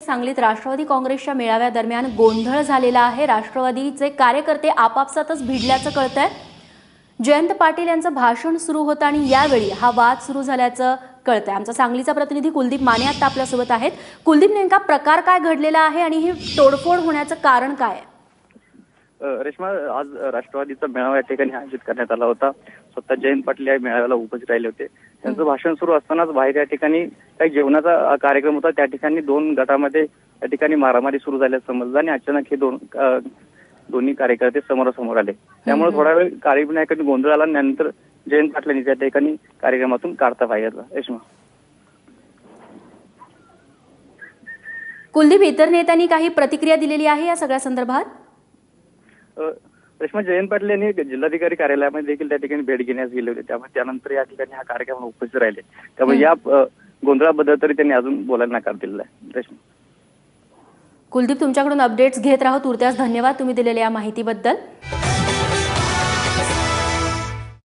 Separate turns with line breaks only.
सांगलीत राष्ट्रवादी काँग्रेसच्या मेळाव्यादरम्यान गोंधळ झालेला आहे। राष्ट्रवादीचे कार्यकर्ते आपापसातच भिडल्याचं कळतंय। जयंत पाटील यांचं भाषण सुरू होतं आणि यावेळी हा वाद सुरू झाल्याचं कळतंय। आमचा सांगलीचा प्रतिनिधी कुलदीप माने आता आपल्यासोबत आहेत। कुलदीप, नेमका प्रकार काय घडलेला आहे आणि ही तोडफोड होण्याचं कारण काय आहे?
रेश्मा, आज राष्ट्रवादीचा मेळावा या ठिकाणी आयोजित करण्यात आला होता। स्वतः जयंत पाटील या मेळाव्याला उपस्थित राहिले होते। त्यांचं भाषण सुरू असतानाच बाहेर या ठिकाणी काही जेवणाचा कार्यक्रम होता। त्या ठिकाणी दोन गटामध्ये या ठिकाणी मारामारी सुरू झाल्याचं समजलं आणि अचानक हे दोन्ही कार्यकर्ते समोरासमोर आले। त्यामुळे थोडा वेळ कार्यक्रमाकडे गोंधळ आला। नंतर जयंत पाटलांनी त्या ठिकाणी कार्यक्रमातून काढता पाय घेतला। रेश्मा,
कुलदीप, इतर नेत्यांनी काही प्रतिक्रिया दिलेली आहे या सगळ्या संदर्भात?
रेश्मा, जयंत पाटील यांनी जिल्हाधिकारी कार्यालयामध्ये देखील त्या ठिकाणी भेट घेण्यास गेले होते। त्यामुळे त्यानंतर या ठिकाणी हा कार्यक्रम उपस्थित राहिले। त्यामुळे या गोंधळाबद्दल तरी त्यांनी अजून बोलायला नकार दिलेला आहे। रेश्मा,
कुलदीप, तुमच्याकडून अपडेट्स घेत राहू। तुर्त्यास धन्यवाद तुम्ही दिलेल्या या माहितीबद्दल।